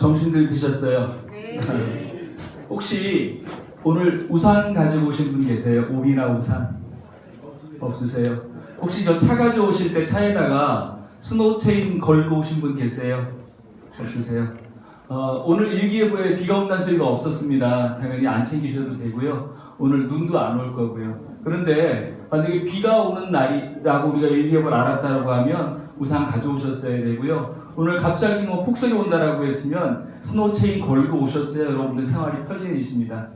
점심들 드셨어요? 네. 혹시 오늘 우산 가지고 오신 분 계세요? 우비나 우산? 없으세요? 혹시 저 차 가져오실 때 차에다가 스노우체인 걸고 오신 분 계세요? 없으세요? 오늘 일기예보에 비가 온다는 소리가 없었습니다. 당연히 안 챙기셔도 되고요. 오늘 눈도 안 올 거고요. 그런데 만약에 비가 오는 날이라고 우리가 일기예보를 알았다고 하면 우산 가져오셨어야 되고요. 오늘 갑자기 뭐 폭설이 온다라고 했으면 스노우체인 걸고 오셨어야 여러분들 생활이 편리해집니다.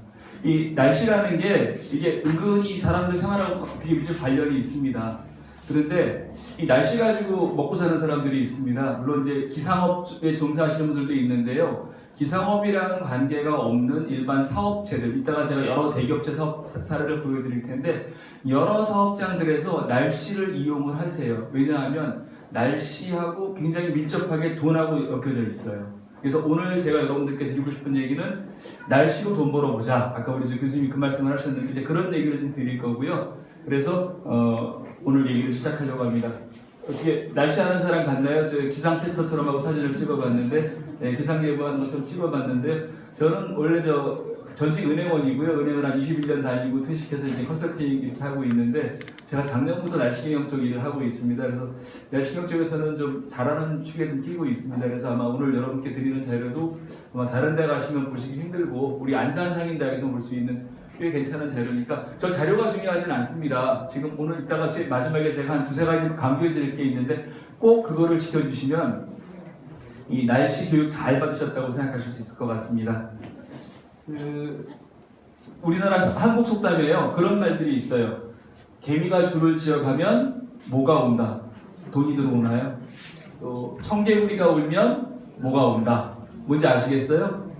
이 날씨라는 게 이게 은근히 사람들 생활하고 되게 밀접 관련이 있습니다. 그런데 이 날씨 가지고 먹고 사는 사람들이 있습니다. 물론 이제 기상업에 종사하시는 분들도 있는데요. 기상업이랑 관계가 없는 일반 사업체들, 이따가 제가 여러 대기업체 사업 사례를 보여드릴 텐데 여러 사업장들에서 날씨를 이용을 하세요. 왜냐하면 날씨하고 굉장히 밀접하게 돈하고 엮여져 있어요. 그래서 오늘 제가 여러분들께 드리고 싶은 얘기는 날씨로 돈 벌어보자. 아까 우리 교수님이 그 말씀을 하셨는데 이제 그런 얘기를 좀 드릴 거고요. 그래서 오늘 얘기를 시작하려고 합니다. 어떻게 날씨 아는 사람 같나요? 저 기상캐스터처럼 하고 사진을 찍어봤는데 기상예보하는 것처럼 찍어봤는데 저는 원래 전직 은행원이고요. 은행을 한 21년 다니고 퇴직해서 이제 컨설팅 이렇게 하고 있는데 제가 작년부터 날씨 경영 쪽 일을 하고 있습니다. 그래서 날씨 경영 쪽에서는 좀 잘하는 축에 좀 끼고 있습니다. 그래서 아마 오늘 여러분께 드리는 자료도 아마 다른 데 가시면 보시기 힘들고 우리 안산상인대학에서 볼 수 있는 꽤 괜찮은 자료니까 저 자료가 중요하진 않습니다. 지금 오늘 이따가 마지막에 제가 한 두세 가지 강조해 드릴 게 있는데 꼭 그거를 지켜주시면 이 날씨 교육 잘 받으셨다고 생각하실 수 있을 것 같습니다. 우리나라 한국 속담에요 그런 말들이 있어요. 개미가 줄을 지어가면 뭐가 온다? 돈이 들어오나요? 또 청개구리가 울면 뭐가 온다? 뭔지 아시겠어요?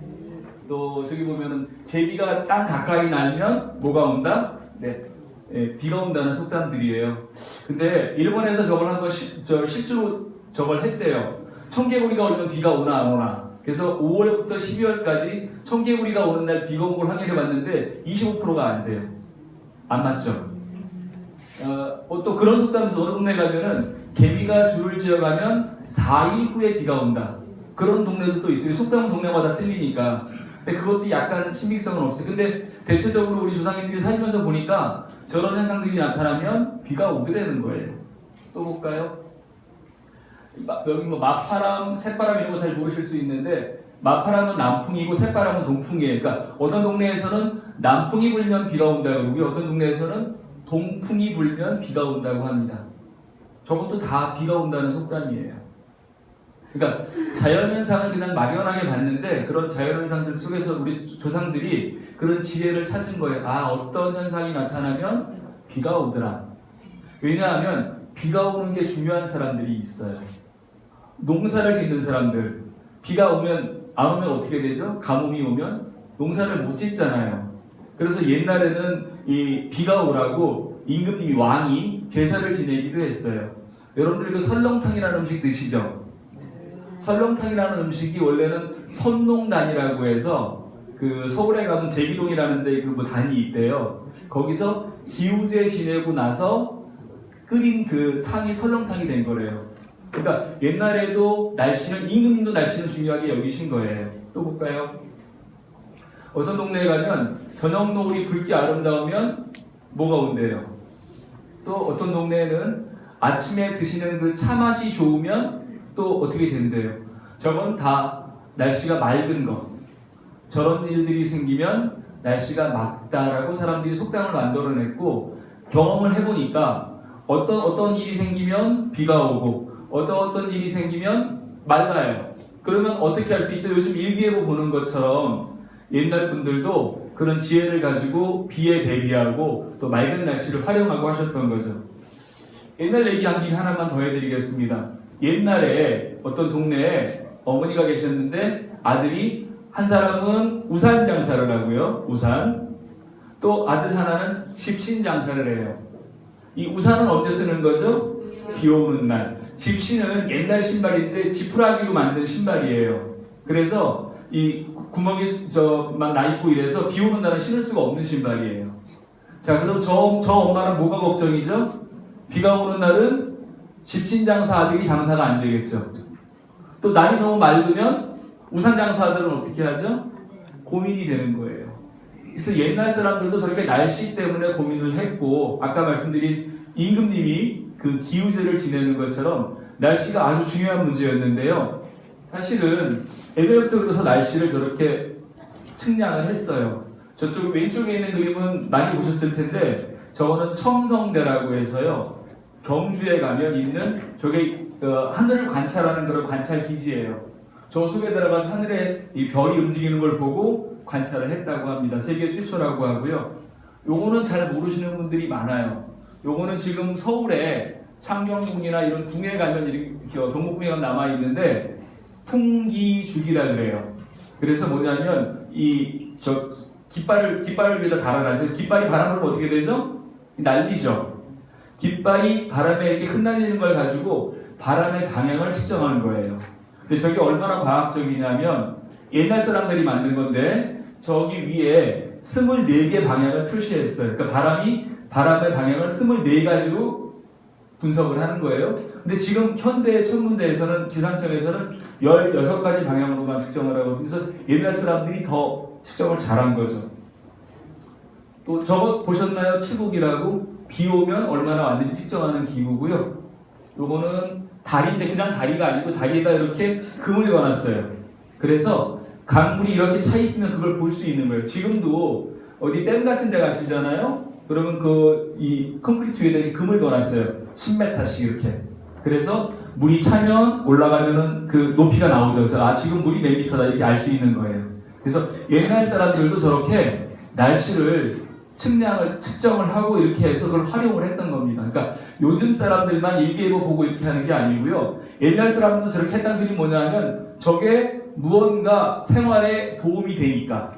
또 저기 보면은 제비가 땅 가까이 날면 뭐가 온다? 네, 비가 온다는 속담들이에요. 근데 일본에서 저걸 한번 실제로 저걸 했대요. 청개구리가 울면 비가 오나 안 오나. 그래서 5월부터 12월까지 청개구리가 오는 날 비가 온 걸 확인해 봤는데 25%가 안 돼요. 안 맞죠? 또 그런 속담에서 어느 동네 가면은 개미가 줄을 지어가면 4일 후에 비가 온다. 그런 동네도 또 있어요. 속담은 동네마다 틀리니까. 근데 그것도 약간 신빙성은 없어요. 근데 대체적으로 우리 조상님들이 살면서 보니까 저런 현상들이 나타나면 비가 오더라는 거예요. 또 볼까요? 여기 뭐 맞바람, 새바람 이런 거 잘 모르실 수 있는데 맞바람은 남풍이고 새바람은 동풍이에요. 그러니까 어떤 동네에서는 남풍이 불면 비가 온다고 그러고요. 어떤 동네에서는 동풍이 불면 비가 온다고 합니다. 저것도 다 비가 온다는 속담이에요. 그러니까 자연현상을 그냥 막연하게 봤는데 그런 자연현상들 속에서 우리 조상들이 그런 지혜를 찾은 거예요. 아, 어떤 현상이 나타나면 비가 오더라. 왜냐하면 비가 오는 게 중요한 사람들이 있어요. 농사를 짓는 사람들, 비가 오면 안 오면 어떻게 되죠? 가뭄이 오면 농사를 못 짓잖아요. 그래서 옛날에는 이 비가 오라고 임금님이 왕이 제사를 지내기도 했어요. 여러분들 그 설렁탕이라는 음식 드시죠? 설렁탕이라는 음식이 원래는 선농단이라고 해서 그 서울에 가면 제기동이라는 데 그 뭐 단이 있대요. 거기서 기우제 지내고 나서 끓인 그 탕이 설렁탕이 된 거래요. 그러니까 옛날에도 날씨는 임금님도 날씨는 중요하게 여기신 거예요. 또 볼까요? 어떤 동네에 가면 저녁 노을이 붉게 아름다우면 뭐가 온대요. 또 어떤 동네에는 아침에 드시는 그 차 맛이 좋으면 또 어떻게 된대요. 저건 다 날씨가 맑은 것. 저런 일들이 생기면 날씨가 맑다라고 사람들이 속담을 만들어냈고 경험을 해보니까 어떤 일이 생기면 비가 오고 어떤 일이 생기면 맑아요. 그러면 어떻게 할 수 있죠? 요즘 일기예보 보는 것처럼 옛날 분들도 그런 지혜를 가지고 비에 대비하고 또 맑은 날씨를 활용하고 하셨던 거죠. 옛날 얘기 한 김에 하나만 더 해드리겠습니다. 옛날에 어떤 동네에 어머니가 계셨는데 아들이 한 사람은 우산 장사를 하고요. 우산. 또 아들 하나는 집신 장사를 해요. 이 우산은 언제 쓰는 거죠? 비 오는 날. 집신은 옛날 신발인데 지푸라기로 만든 신발이에요. 그래서 이 구멍이 막 나 있고 이래서 비 오는 날은 신을 수가 없는 신발이에요. 자, 그럼 저 엄마는 뭐가 걱정이죠? 비가 오는 날은 집신 장사 아들이 장사가 안 되겠죠. 또 날이 너무 맑으면 우산 장사들은 어떻게 하죠? 고민이 되는 거예요. 그래서 옛날 사람들도 저렇게 날씨 때문에 고민을 했고, 아까 말씀드린 임금님이 그 기우제를 지내는 것처럼 날씨가 아주 중요한 문제였는데요. 사실은 예전부터 그래서 날씨를 저렇게 측량을 했어요. 저쪽 왼쪽에 있는 그림은 많이 보셨을 텐데, 저거는 첨성대라고 해서요, 경주에 가면 있는 저게 하늘을 관찰하는 그런 관찰 기지예요. 저 속에 들어가서 하늘에 이 별이 움직이는 걸 보고 관찰을 했다고 합니다. 세계 최초라고 하고요. 요거는 잘 모르시는 분들이 많아요. 요거는 지금 서울에 창녕궁이나 이런 궁에 가면 이렇게 경복궁에 가면 남아 있는데 풍기죽이라 그래요. 그래서 뭐냐면 깃발을 위에다 달아놔서 깃발이 바람을 불면 어떻게 되죠? 날리죠. 깃발이 바람에 이렇게 흩날리는 걸 가지고 바람의 방향을 측정하는 거예요. 근데 저게 얼마나 과학적이냐면 옛날 사람들이 만든 건데 저기 위에 24개 방향을 표시했어요. 그러니까 바람의 방향을 24가지로 분석을 하는 거예요. 근데 지금 현대 천문대에서는 기상청에서는 16가지 방향으로만 측정을 하고, 그래서 옛날 사람들이 더 측정을 잘한 거죠. 또 저거 보셨나요? 치국이라고 비 오면 얼마나 왔는지 측정하는 기구고요. 요거는 다리인데 그냥 다리가 아니고 다리에다 이렇게 금을 걸어놨어요. 그래서 강물이 이렇게 차 있으면 그걸 볼 수 있는 거예요. 지금도 어디 댐 같은 데 가시잖아요. 그러면 이 콘크리트 위에다 이렇게 금을 걸어놨어요. 10m씩 이렇게. 그래서 물이 차면 올라가면은 그 높이가 나오죠. 그래서 지금 물이 몇 미터다 이렇게 알 수 있는 거예요. 그래서 옛날 사람들도 저렇게 날씨를 측정을 하고 이렇게 해서 그걸 활용을 했던 겁니다. 그러니까 요즘 사람들만 일기예보 보고 이렇게 하는 게 아니고요. 옛날 사람들도 저렇게 했다는 소리 뭐냐면 저게 무언가 생활에 도움이 되니까.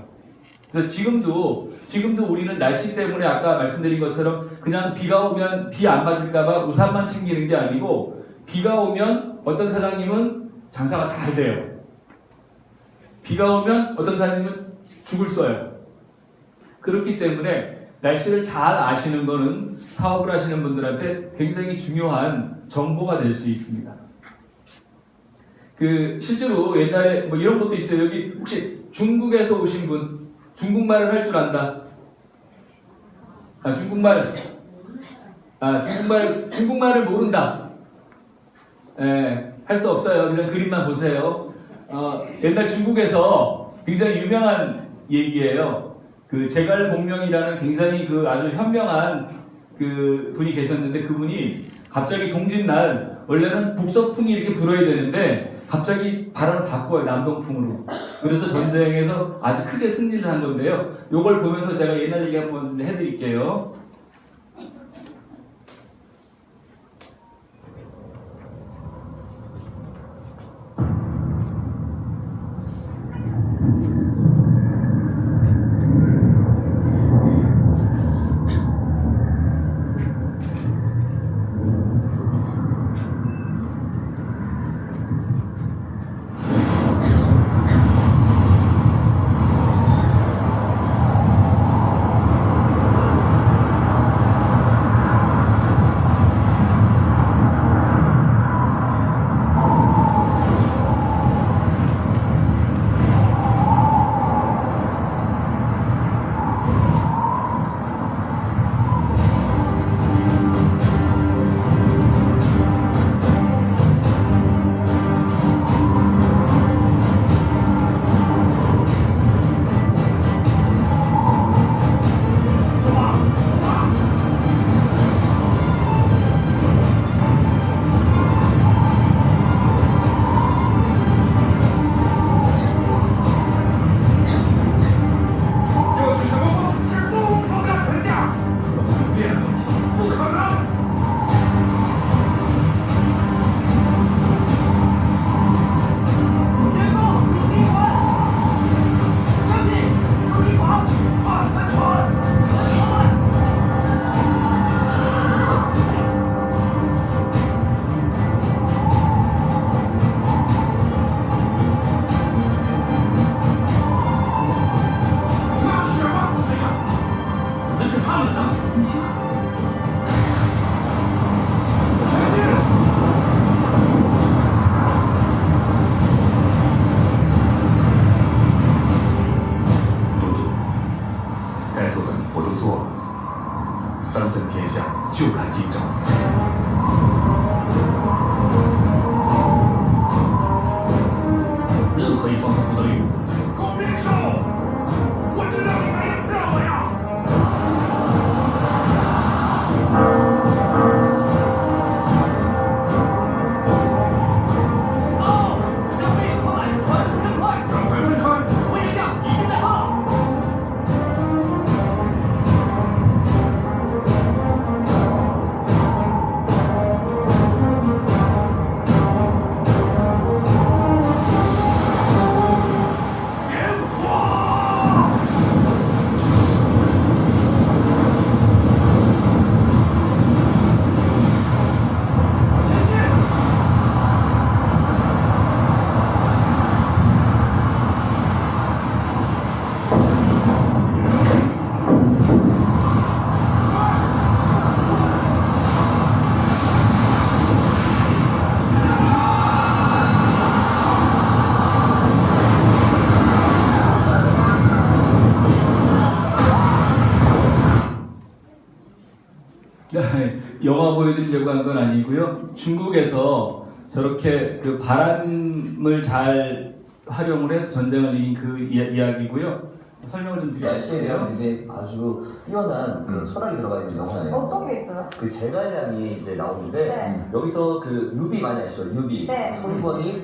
그래서 지금도 우리는 날씨 때문에 아까 말씀드린 것처럼 그냥 비가 오면 비 안 맞을까봐 우산만 챙기는 게 아니고, 비가 오면 어떤 사장님은 장사가 잘 돼요. 비가 오면 어떤 사장님은 죽을 써요. 그렇기 때문에 날씨를 잘 아시는 거는 사업을 하시는 분들한테 굉장히 중요한 정보가 될 수 있습니다. 실제로 옛날에 뭐 이런 것도 있어요. 여기 혹시 중국에서 오신 분, 중국말을 할 줄 안다. 중국말을 모른다. 할 수 없어요. 그냥 그림만 보세요. 옛날 중국에서 굉장히 유명한 얘기예요. 제갈공명이라는 굉장히 아주 현명한 분이 계셨는데, 그분이 갑자기 동짓날 원래는 북서풍이 이렇게 불어야 되는데 갑자기 바람을 바꿔요. 남동풍으로. 그래서 전쟁에서 아주 크게 승리를 한 건데요. 요걸 보면서 제가 옛날 얘기 한번 해드릴게요. 紧张。任何一方都不得有。孔明兄，我知道你还要骗我呀！哦，将兵快，传令正快，赶快分开！副营将已经在发。烟花！前进！네, 영화 보여드리려고 한 건 아니고요. 중국에서 저렇게 그 바람을 잘 활용을 해서 전쟁을 이긴 그 이야기고요. 설명을 좀 날씨에 대한 드릴게요. 굉장히 아주 뛰어난 그 철학이 들어가 있는 영화예요. 어떤 게 있어요? 그 제갈량이 이제 나오는데 네. 여기서 그 유비 많이 아시죠? 유비. 네. 손권이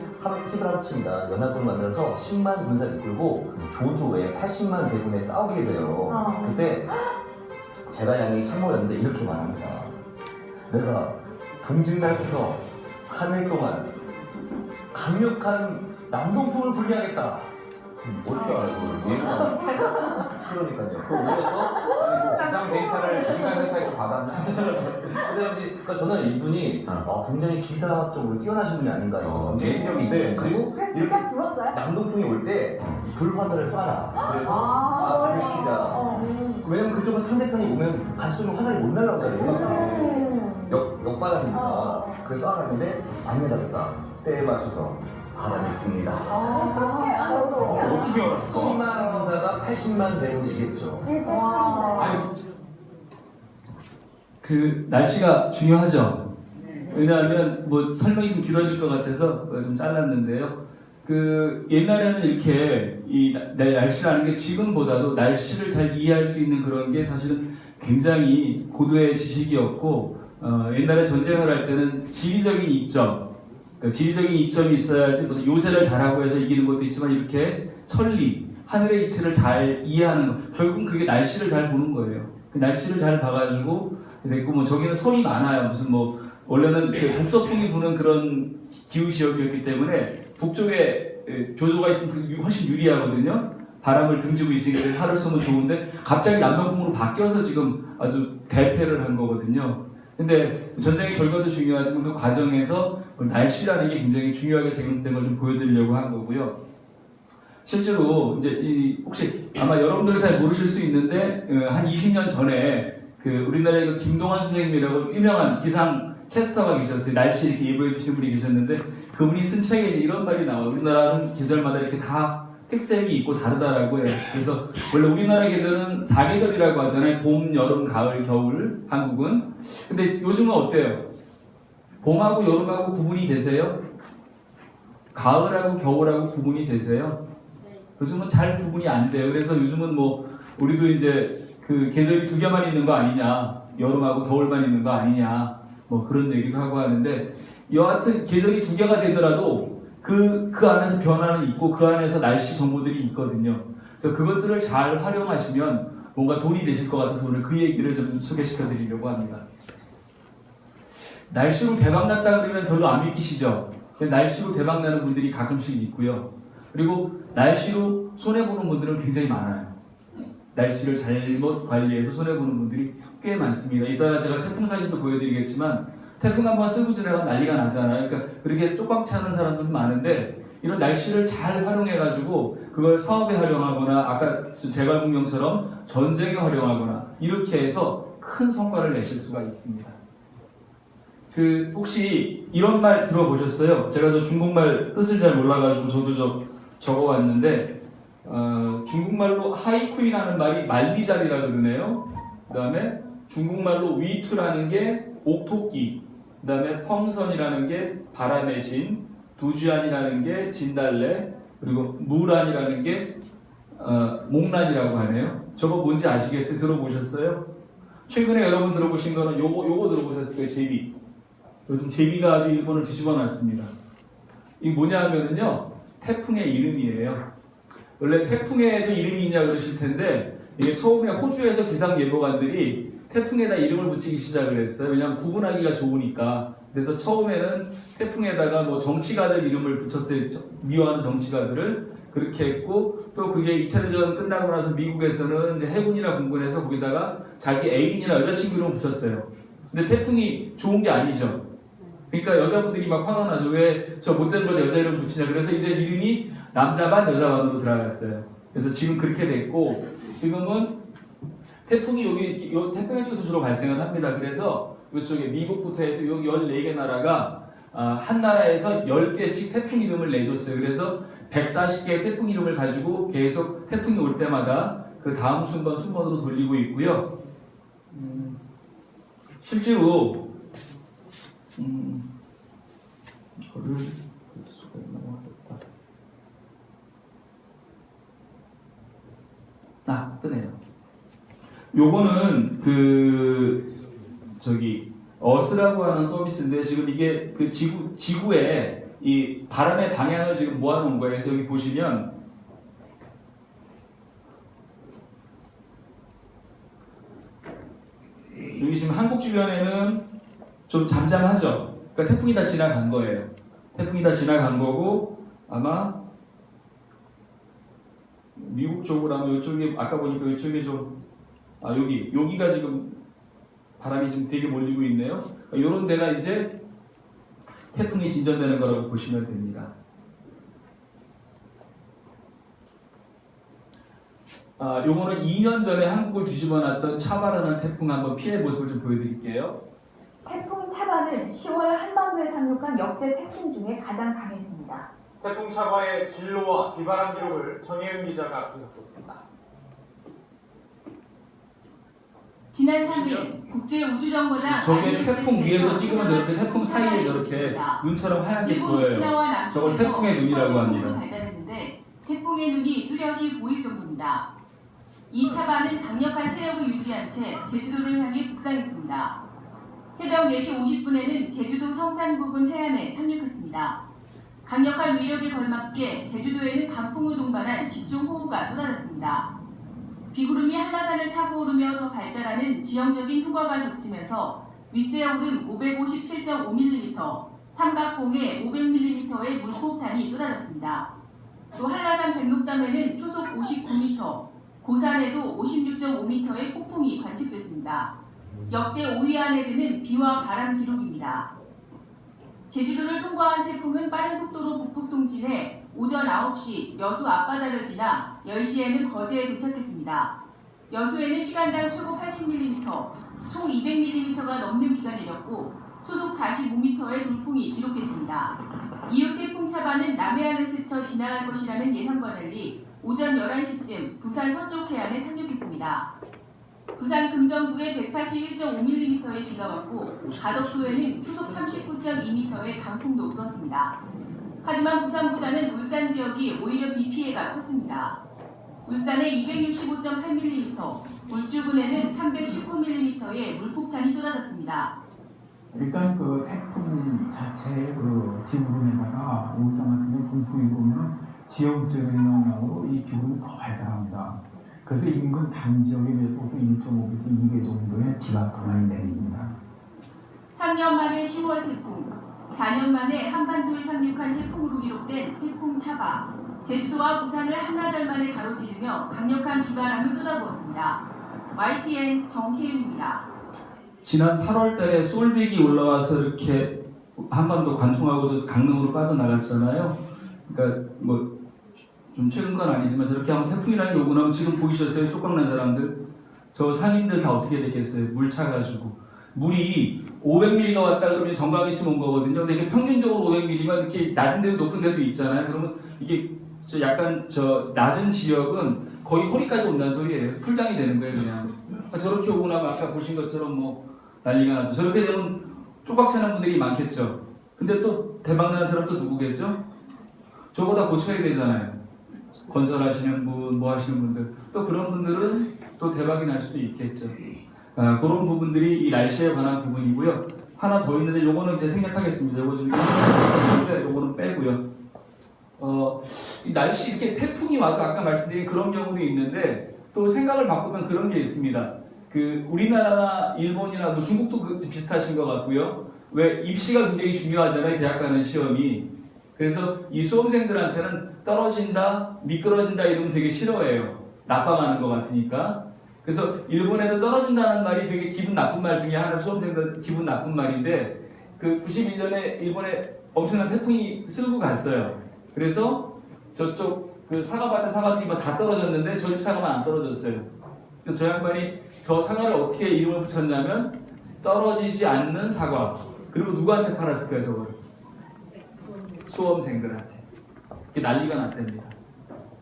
힘을 합칩니다. 연합군을 만들어서 10만 군사를 이끌고 조조에 80만 대군에 싸우게 돼요. 그때 제갈량이 참모였는데 이렇게 말합니다. 내가 동짓날부터 3일 동안 강력한 남동풍을 불리하겠다. 뭘줄 알고 얘가 그러니까요. 그 오해서 기상 데이터를 민간 회사에서 받았나? 그러니까 저는 이분이 굉장히 기사적으로 뛰어나신 분이 아닌가 해요. 예지력이 네, 있어요. 그리고 그래서 이렇게 직접 불렀어요? 남동풍이 올 때 불화살을 쏴라. 그래서 불을 시자. 왜냐면 그쪽은 상대편이 오면 갈수록 화살이 못 날라오잖아요. 역발하니까. 그래서 쏴놨는데 안 날라갔다. 때에 맞춰서 알아냈습니다. 그렇게? 저도. 어떻게 알았어? 10만 군사가 80만 대군을 이겼죠. 와. 그 날씨가 중요하죠. 왜냐하면 뭐 설명이 좀 길어질 것 같아서 좀 잘랐는데요. 그 옛날에는 이렇게 이 날씨라는 게 지금보다도 날씨를 잘 이해할 수 있는 그런 게 사실은 굉장히 고도의 지식이었고 옛날에 전쟁을 할 때는 지리적인 이점, 그러니까 지리적인 이점이 있어야지 뭐 요새를 잘하고 해서 이기는 것도 있지만 이렇게 천리, 하늘의 이치를 잘 이해하는 것, 결국은 그게 날씨를 잘 보는 거예요. 그 날씨를 잘 봐가지고 됐고 뭐 저기는 설이 많아요. 무슨 뭐 원래는 그 북서풍이 부는 그런 기후 지역이었기 때문에 북쪽에 조조가 있으면 훨씬 유리하거든요. 바람을 등지고 있으니까 하늘 쏘면 좋은데 갑자기 남동풍으로 바뀌어서 지금 아주 대패를 한 거거든요. 근데 전쟁의 결과도 중요하지만 그 과정에서 날씨라는 게 굉장히 중요하게 작용된 걸 좀 보여드리려고 한 거고요. 실제로 이제 혹시 아마 여러분들 잘 모르실 수 있는데 한 20년 전에 그 우리나라의 그 김동완 선생님이라고 유명한 기상 캐스터가 계셨어요. 날씨 이렇게 예보해 주시는 분이 계셨는데 그분이 쓴 책에 이런 말이 나와요. 우리나라는 계절마다 이렇게 다 특색이 있고 다르다라고 해요. 그래서 원래 우리나라 계절은 4계절이라고 하잖아요. 봄, 여름, 가을, 겨울, 한국은. 근데 요즘은 어때요? 봄하고 여름하고 구분이 되세요? 가을하고 겨울하고 구분이 되세요? 요즘은 잘 구분이 안 돼요. 그래서 요즘은 뭐 우리도 이제 그 계절이 두 개만 있는 거 아니냐, 여름하고 겨울만 있는 거 아니냐, 뭐 그런 얘기도 하고 하는데 여하튼 계절이 두 개가 되더라도 그 안에서 변화는 있고 그 안에서 날씨 정보들이 있거든요. 그래서 그것들을 잘 활용하시면 뭔가 돈이 되실 것 같아서 오늘 그 얘기를 좀 소개시켜 드리려고 합니다. 날씨로 대박났다 그러면 별로 안 믿기시죠? 날씨로 대박나는 분들이 가끔씩 있고요. 그리고 날씨로 손해보는 분들은 굉장히 많아요. 날씨를 잘못 관리해서 손해보는 분들이 꽤 많습니다. 이따가 제가 태풍 사진도 보여드리겠지만 태풍 한번 쓰고 지나가면 난리가 나잖아요. 그러니까 그렇게 쪽방 차는 사람들도 많은데 이런 날씨를 잘 활용해가지고 그걸 사업에 활용하거나 아까 제갈공명처럼 전쟁에 활용하거나 이렇게 해서 큰 성과를 내실 수가 있습니다. 그 혹시 이런 말 들어보셨어요? 제가 저 중국말 뜻을 잘 몰라가지고 저도 적어왔는데 중국말로 하이쿠이라는 말이 말리자리라 그러네요. 그 다음에 중국말로 위투라는 게 옥토끼, 그다음에 펑선이라는 게 바람의 신, 두주안이라는 게 진달래, 그리고 무란이라는 게 목란이라고 하네요. 저거 뭔지 아시겠어요? 들어보셨어요? 최근에 여러분 들어보신 거는 요거 들어보셨을 거예요. 제비. 요즘 제비가 아주 일본을 뒤집어 놨습니다. 이게 뭐냐 하면은요, 태풍의 이름이에요. 원래 태풍에도 이름이 있냐 그러실 텐데, 이게 처음에 호주에서 기상예보관들이 태풍에다 이름을 붙이기 시작을 했어요. 왜냐하면 구분하기가 좋으니까. 그래서 처음에는 태풍에다가 뭐 정치가들 이름을 붙였어요. 미워하는 정치가들을. 그렇게 했고, 또 그게 2차 대전 끝나고 나서 미국에서는 이제 해군이나 공군에서 거기다가 자기 애인이나 여자친구 이름을 붙였어요. 근데 태풍이 좋은 게 아니죠. 그러니까 여자분들이 막 화가 나죠. 왜 저 못된 거 여자 이름 붙이냐. 그래서 이제 이름이 남자 반 여자 반으로 들어갔어요. 그래서 지금 그렇게 됐고, 지금은 태풍이 요 태평양 쪽에서 주로 발생을 합니다. 그래서 이쪽에 미국부터 해서 여기 14개 나라가 한 나라에서 10개씩 태풍 이름을 내줬어요. 그래서 140개의 태풍 이름을 가지고 계속 태풍이 올 때마다 그 다음 순번으로 돌리고 있고요. 실제로 이거를 볼 수가 있나 모르겠다. 뜨네요. 요거는 어스라고 하는 서비스인데, 지금 이게 그 지구에 이 바람의 방향을 지금 모아놓은 거예요. 그래서 여기 보시면 여기 지금 한국 주변에는 좀 잠잠하죠. 그러니까 태풍이 다 지나간 거예요. 태풍이 다 지나간 거고, 아마 미국 쪽으로 하면 이쪽에 아까 보니까 이쪽에 좀 여기가 지금 바람이 지금 되게 몰리고 있네요. 이런 데가 이제 태풍이 진전되는 거라고 보시면 됩니다. 요거는 2년 전에 한국을 뒤집어 놨던 차바라는 태풍 한번 피해 모습을 좀 보여드릴게요. 태풍 차바는 10월 한반도에 상륙한 역대 태풍 중에 가장 강했습니다. 태풍 차바의 진로와 비바람 기록을 정혜은 기자가 분석했습니다. 지난 3일 국제우주정거장 저게 태풍 위에서 찍으면 저렇게 태풍 사이에 저렇게 눈처럼 하얗게 보여요. 저걸 태풍의 눈이라고 합니다. 발달했는데 태풍의 눈이 뚜렷이 보일 정도입니다. 이 차바는 강력한 세력을 유지한 채 제주도를 향해 북상했습니다. 새벽 4시 50분에는 제주도 성산 부근 해안에 상륙했습니다. 강력한 위력에 걸맞게 제주도에는 강풍을 동반한 집중호우가 쏟아졌습니다. 비구름이 한라산을 타고 오르며 더 발달하는 지형적인 휴가가 겹치면서 윗세에 오른 557.5mm, 삼각봉에 500mm의 물폭탄이 쏟아졌습니다. 또 한라산 백록담에는 초속 59m, 고산에도 56.5m의 폭풍이 관측됐습니다. 역대 5위 안에 드는 비와 바람 기록입니다. 제주도를 통과한 태풍은 빠른 속도로 북북 동진해 오전 9시 여수 앞바다를 지나 10시에는 거제에 도착했습니다. 여수에는 시간당 최고 80mm, 총 200mm가 넘는 비가 내렸고 초속 45m의 돌풍이 기록됐습니다. 이후 태풍 차바는 남해안을 스쳐 지나갈 것이라는 예상과 달리 오전 11시쯤 부산 서쪽 해안에 상륙했습니다. 부산 금정구에 181.5mm의 비가 왔고 가덕도에는 초속 39.2m의 강풍도 불었습니다. 하지만 부산보다는 울산 지역이 오히려 비 피해가 컸습니다. 울산에 265.8mm, 울주군에는 319mm의 물폭탄이 쏟아졌습니다. 일단 그 태풍 자체의 그 비구름에다가 울산 같은 경우 분풍이 보면 지역적인 영향으로 이 비구름이 더 발달합니다. 그래서 인근 다른 지역에 비해서 1.5에서 2배 정도의 비가 더 많이 내립니다. 3년 만에 10월 태풍, 4년 만에 한반도에 상륙한 태풍으로 기록된 태풍 차바. 제주도와 부산을 한나절 만에 가로지르며 강력한 비바람을 쏟아부었습니다. YTN 정혜윤입니다. 지난 8월 달에 솔빅이 올라와서 이렇게 한반도 관통하고 강릉으로 빠져나갔잖아요. 그러니까 뭐 좀 최근 건 아니지만 저렇게 한번 태풍이라는 게 오고 나면 지금 보이셨어요? 쪽방난 사람들? 저 상인들 다 어떻게 되겠어요? 물 차가지고. 물이 500mm가 왔다 그러면 정강이쯤 온 거거든요. 근데 이게 평균적으로 500mm만 이렇게 낮은 데도 높은 데도 있잖아요. 그러면 이게 약간 낮은 지역은 거의 허리까지 온다는 소리예요. 풀장이 되는 거예요, 그냥. 저렇게 오고 나면 아까 보신 것처럼 뭐 난리가 나죠. 저렇게 되면 쪽박 차는 분들이 많겠죠. 근데 또 대박나는 사람 또 누구겠죠? 저보다 고쳐야 되잖아요. 건설하시는 분, 뭐 하시는 분들. 또 그런 분들은 또 대박이 날 수도 있겠죠. 그런 부분들이 이 날씨에 관한 부분이고요. 하나 더 있는데 요거는 이제 생략하겠습니다. 요거 좀 요거는 빼고요. 이 날씨 이렇게 태풍이 와도 아까 말씀드린 그런 경우도 있는데 또 생각을 바꾸면 그런 게 있습니다. 그 우리나라나 일본이나 뭐 중국도 비슷하신 것 같고요. 왜 입시가 굉장히 중요하잖아요. 대학 가는 시험이. 그래서 이 수험생들한테는 떨어진다, 미끄러진다 이러면 되게 싫어해요. 나빠가는 것 같으니까. 그래서 일본에도 떨어진다는 말이 되게 기분 나쁜 말 중에 하나, 수험생들 기분 나쁜 말인데 그 91년에 일본에 엄청난 태풍이 쓸고 갔어요. 그래서 저쪽 그 사과밭에 사과들이 막 다 떨어졌는데 저 집 사과만 안 떨어졌어요. 그래서 저 양반이 저 사과를 어떻게 이름을 붙였냐면 떨어지지 않는 사과. 그리고 누구한테 팔았을까요, 저걸? 수험생들한테. 이게 난리가 났답니다.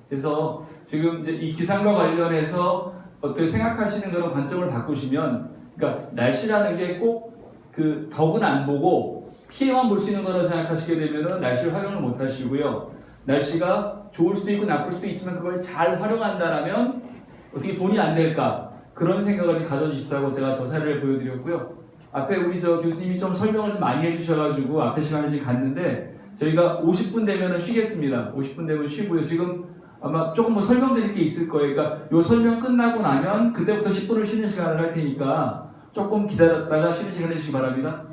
그래서 지금 이제 이 기상과 관련해서 어떻게 생각하시는 그런 관점을 바꾸시면, 그러니까 날씨라는 게 꼭 그 덕은 안 보고 피해만 볼 수 있는 거라고 생각하시게 되면은 날씨를 활용을 못 하시고요. 날씨가 좋을 수도 있고 나쁠 수도 있지만 그걸 잘 활용한다라면 어떻게 돈이 안 될까? 그런 생각을 좀 가져주십사고 제가 저 사례를 보여드렸고요. 앞에 우리 저 교수님이 좀 설명을 좀 많이 해주셔가지고 앞에 시간에 지금 갔는데 저희가 50분 되면은 쉬겠습니다. 50분 되면 쉬고요. 지금 아마 조금 뭐 설명드릴 게 있을 거예요. 그러니까 요 설명 끝나고 나면 그때부터 10분을 쉬는 시간을 할 테니까 조금 기다렸다가 쉬는 시간 해주시기 바랍니다.